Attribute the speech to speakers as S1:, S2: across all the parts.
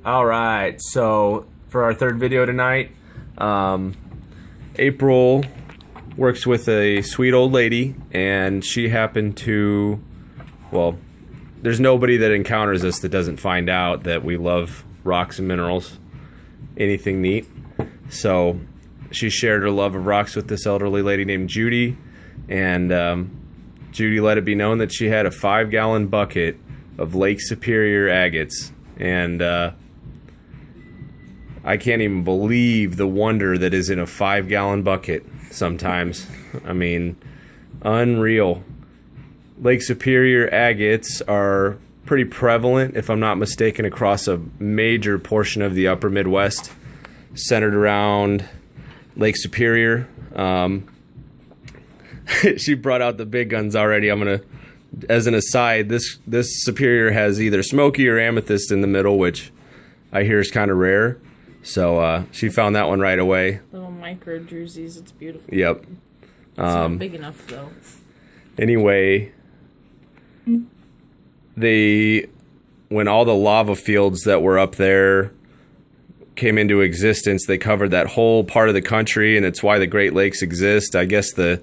S1: Alright, so for our third video tonight, April works with a sweet old lady, and she happened to, well, there's nobody that encounters us that doesn't find out that we love rocks and minerals, anything neat. So she shared her love of rocks with this elderly lady named Judy, and Judy let it be known that she had a 5-gallon bucket of Lake Superior agates, and I can't even believe the wonder that is in a 5-gallon bucket sometimes. I mean, unreal. Lake Superior agates are pretty prevalent, if I'm not mistaken, across a major portion of the upper Midwest, centered around Lake Superior. She brought out the big guns already. I'm gonna, as an aside, this Superior has either smoky or amethyst in the middle, which I hear is kind of rare. So she found that one right away.
S2: Little micro drusies, it's beautiful.
S1: Yep.
S2: It's not big enough though.
S1: Anyway, when all the lava fields that were up there came into existence, they covered that whole part of the country, and it's why the Great Lakes exist. I guess the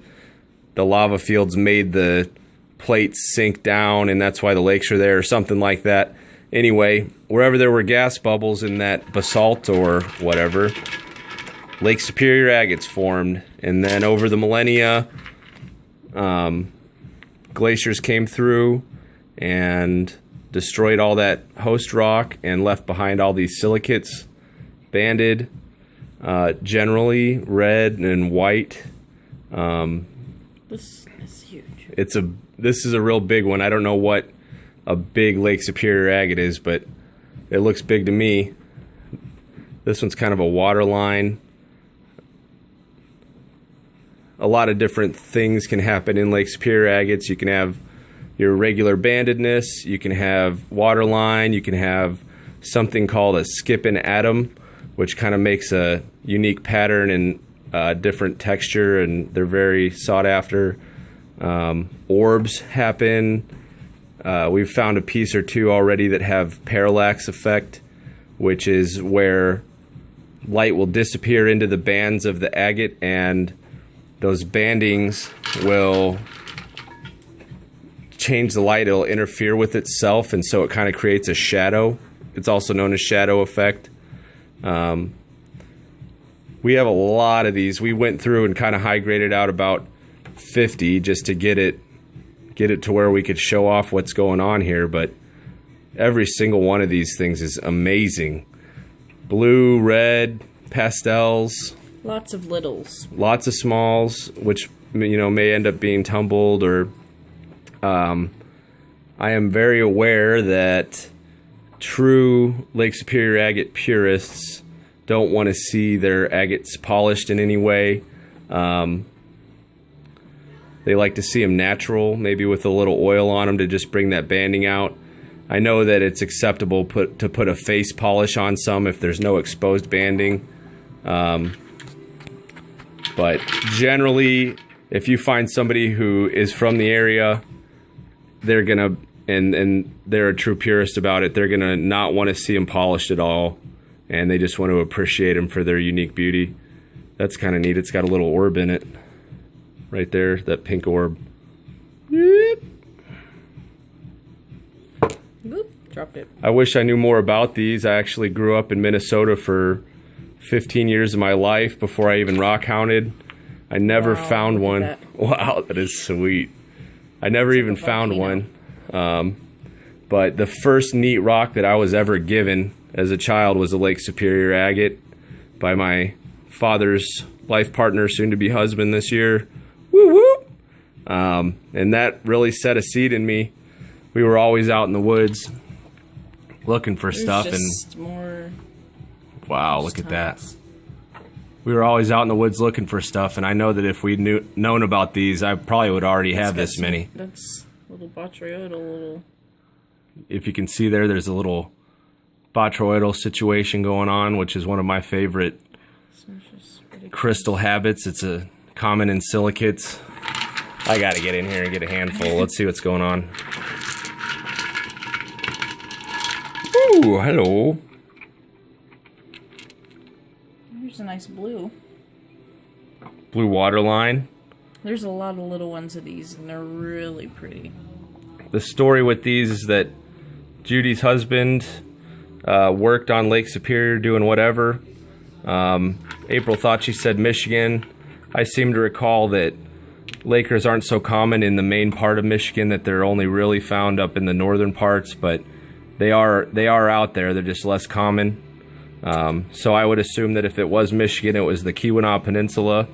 S1: lava fields made the plates sink down, and that's why the lakes are there, or something like that. Anyway, wherever there were gas bubbles in that basalt or whatever, Lake Superior agates formed. And then over the millennia, glaciers came through and destroyed all that host rock and left behind all these silicates, banded, generally red and white.
S2: This is huge.
S1: This is a real big one. I don't know what a big Lake Superior agate is, but it looks big to me. This one's kind of a water line. A lot of different things can happen in Lake Superior agates. You can have your regular bandedness, you can have water line, you can have something called a skipping atom, which kind of makes a unique pattern and different texture, and they're very sought after. Orbs happen. We've found a piece or two already that have parallax effect, which is where light will disappear into the bands of the agate, and those bandings will change the light. It'll interfere with itself, and so it kind of creates a shadow. It's also known as shadow effect. We have a lot of these. We went through and kind of high graded out about 50 just to get it to where we could show off what's going on here, but every single one of these things is amazing. Blue, red, pastels.
S2: Lots of littles.
S1: Lots of smalls, which may end up being tumbled, or I am very aware that true Lake Superior agate purists don't want to see their agates polished in any way. They like to see them natural, maybe with a little oil on them to just bring that banding out. I know that it's acceptable to put a face polish on some if there's no exposed banding. But generally, if you find somebody who is from the area, they're gonna, and they're a true purist about it, they're gonna not want to see them polished at all, and they just want to appreciate them for their unique beauty. That's kind of neat. It's got a little orb in it. Right there, that pink orb.
S2: Boop, dropped it.
S1: I wish I knew more about these. I actually grew up in Minnesota for 15 years of my life before I even rock hounded. I never found one.
S2: That.
S1: Wow, that is sweet. I never even found one. But the first neat rock that I was ever given as a child was a Lake Superior agate by my father's life partner, soon to be husband this year. Woo woo! And that really set a seed in me. We were always out in the woods looking for stuff, and
S2: more.
S1: Wow, look at that. We were always out in the woods looking for stuff, and I know that if we'd known about these, I probably would already have this many.
S2: That's a little botryoidal, little.
S1: If you can see there, there's a little botryoidal situation going on, which is one of my favorite crystal habits. It's a common in silicates. I gotta get in here and get a handful. Let's see what's going on. Ooh, hello.
S2: a nice blue.
S1: Blue water line.
S2: There's a lot of little ones of these, and they're really pretty.
S1: The story with these is that Judy's husband worked on Lake Superior doing whatever. April thought she said Michigan. I seem to recall that Lakers aren't so common in the main part of Michigan, that they're only really found up in the northern parts, but they are out there. They're just less common. So I would assume that if it was Michigan, it was the Keweenaw Peninsula,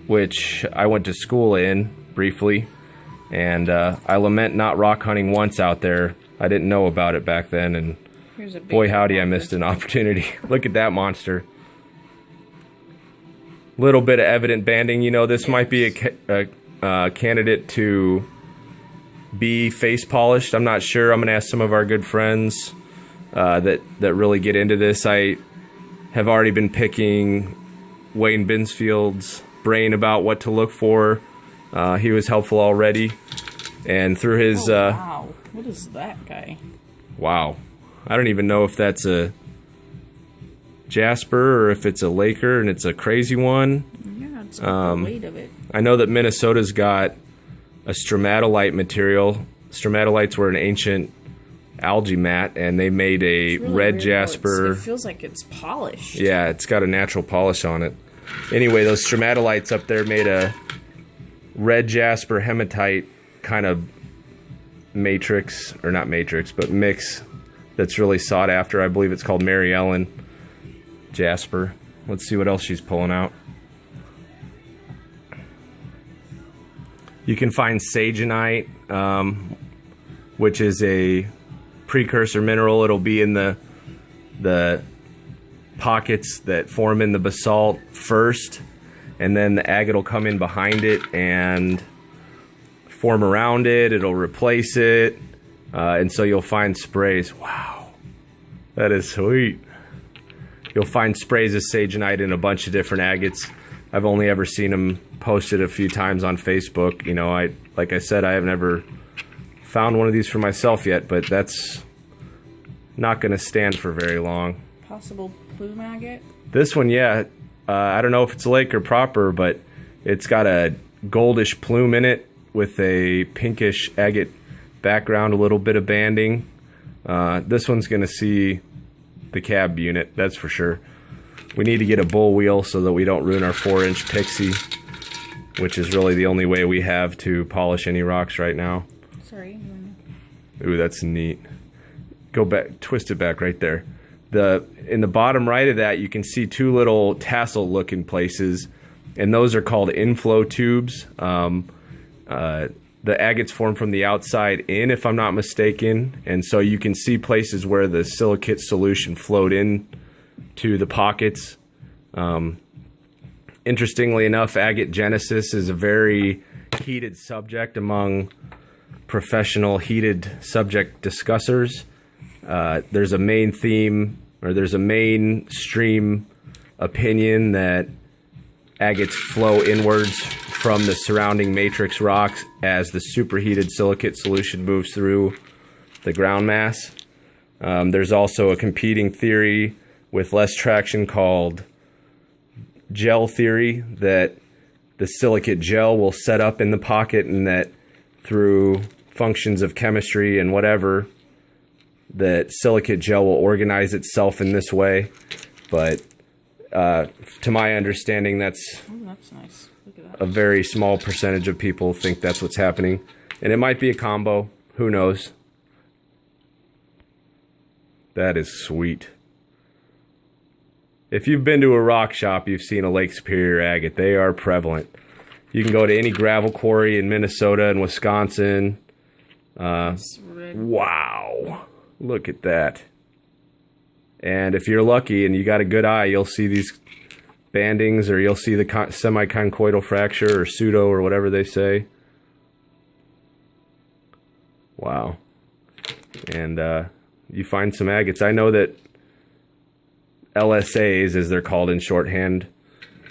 S1: which I went to school in briefly, and I lament not rock hunting once out there. I didn't know about it back then, and boy howdy, I missed an opportunity. Look at that monster. Little bit of evident banding. You know, this might be a candidate to be face polished. I'm not sure. I'm going to ask some of our good friends that really get into this. I have already been picking Wayne Binsfield's brain about what to look for. He was helpful already. And through his...
S2: wow. What is that guy?
S1: Wow. I don't even know if that's a Jasper or if it's a Laker and it's a crazy one.
S2: Yeah, it's got the weight of it.
S1: I know that Minnesota's got a stromatolite material. Stromatolites were an ancient algae mat, and they made a
S2: Really
S1: red
S2: weird
S1: jasper.
S2: It feels like it's polished.
S1: Yeah, it's got a natural polish on it. Anyway, those stromatolites up there made a red jasper hematite kind of matrix, or not matrix, but mix that's really sought after. I believe it's called Mary Ellen Jasper. Let's see what else she's pulling out. You can find sagenite, which is a precursor mineral. It'll be in the pockets that form in the basalt first, and then the agate will come in behind it and form around it. It'll replace it, and so you'll find sprays. Wow, that is sweet. You'll find sprays of sagenite in a bunch of different agates. I've only ever seen them posted a few times on Facebook. You know, like I said, I have never found one of these for myself yet, but that's not going to stand for very long.
S2: Possible plume agate?
S1: This one, yeah. I don't know if it's lake or proper, but it's got a goldish plume in it with a pinkish agate background, a little bit of banding. This one's going to see the cab unit, that's for sure. We need to get a bull wheel so that we don't ruin our 4-inch Pixie, which is really the only way we have to polish any rocks right now.
S2: Sorry.
S1: Ooh, that's neat. Go back, twist it back right there. In the bottom right of that, you can see two little tassel-looking places, and those are called inflow tubes. The agates form from the outside in, if I'm not mistaken, and so you can see places where the silicate solution flowed in to the pockets. Interestingly enough, agate genesis is a very heated subject among professional heated subject discussers. There's a main theme, or there's a mainstream opinion that agates flow inwards from the surrounding matrix rocks as the superheated silicate solution moves through the ground mass. There's also a competing theory with less traction called gel theory, that the silicate gel will set up in the pocket, and that through functions of chemistry and whatever, that silicate gel will organize itself in this way. But to my understanding, that's
S2: nice. Look at that.
S1: a very small percentage of people think that's what's happening. And it might be a combo. Who knows? That is sweet. If you've been to a rock shop, you've seen a Lake Superior agate. They are prevalent. You can go to any gravel quarry in Minnesota and Wisconsin. Wow. Look at that. And if you're lucky and you got a good eye, you'll see these bandings, or you'll see the semiconchoidal fracture, or pseudo, or whatever they say. Wow. And you find some agates. I know that LSAs, as they're called in shorthand,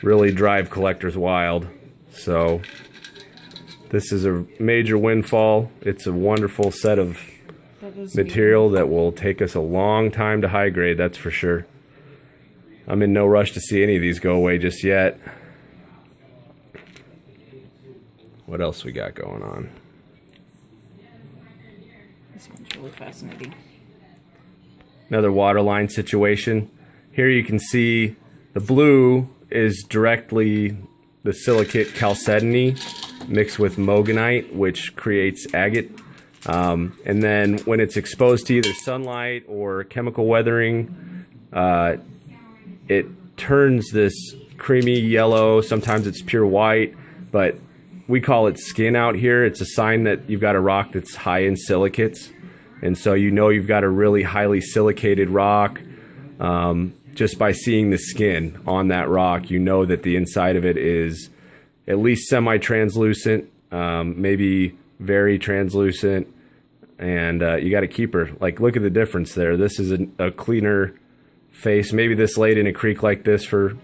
S1: really drive collectors wild. So this is a major windfall. It's a wonderful set of material that will take us a long time to high grade, that's for sure. I'm in no rush to see any of these go away just yet. What else we got going on?
S2: This one's really fascinating.
S1: Another waterline situation. Here you can see the blue is directly the silicate chalcedony mixed with mogonite, which creates agate. And then when it's exposed to either sunlight or chemical weathering, it turns this creamy yellow. Sometimes it's pure white, but we call it skin out here. It's a sign that you've got a rock that's high in silicates. And so you know you've got a really highly silicated rock. Just by seeing the skin on that rock, you know that the inside of it is at least semi-translucent, maybe very translucent, and you got a keeper. Like, look at the difference there. This is a cleaner face. Maybe this laid in a creek like this for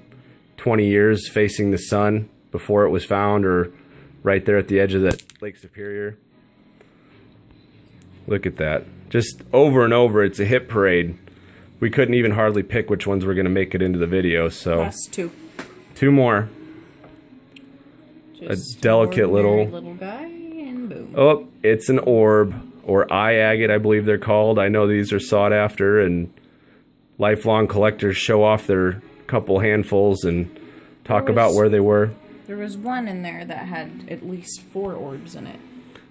S1: 20 years facing the sun before it was found, or right there at the edge of that Lake Superior. Look at that. Just over and over, it's a hit parade. We couldn't even hardly pick which ones were going to make it into the video, so...
S2: Last two.
S1: Two more.
S2: Just
S1: a delicate little
S2: guy, and boom.
S1: Oh, it's an orb, or eye agate, I believe they're called. I know these are sought after, and lifelong collectors show off their couple handfuls and talk about where they were.
S2: There was one in there that had at least 4 orbs in it.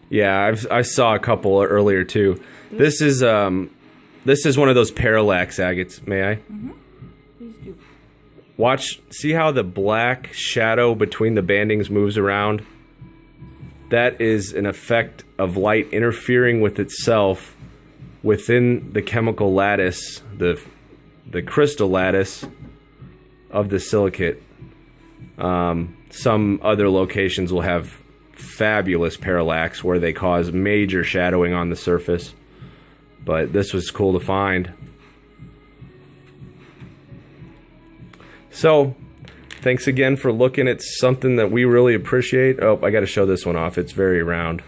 S1: Yeah, I saw a couple earlier too. This is one of those parallax agates. May I?
S2: Mm-hmm. Please do.
S1: Watch, see how the black shadow between the bandings moves around? That is an effect of light interfering with itself within the chemical lattice, the crystal lattice of the silicate. Some other locations will have fabulous parallax where they cause major shadowing on the surface. But this was cool to find. So, thanks again for looking at something that we really appreciate. Oh, I got to show this one off. It's very round.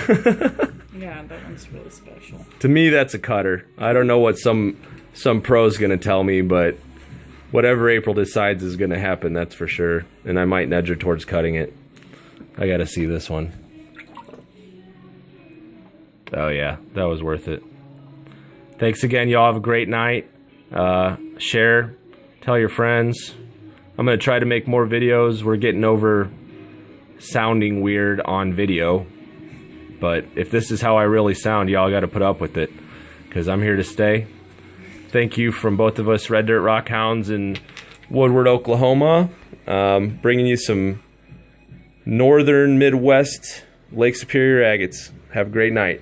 S2: Yeah, that one's really special.
S1: To me, that's a cutter. I don't know what some pro's going to tell me, but whatever April decides is going to happen, that's for sure. And I might nudge her towards cutting it. I got to see this one. Oh yeah, that was worth it. Thanks again, y'all. Have a great night. Share, tell your friends. I'm going to try to make more videos. We're getting over sounding weird on video. But if this is how I really sound, y'all got to put up with it, because I'm here to stay. Thank you from both of us Red Dirt Rock Hounds in Woodward, Oklahoma. Bringing you some northern Midwest Lake Superior agates. Have a great night.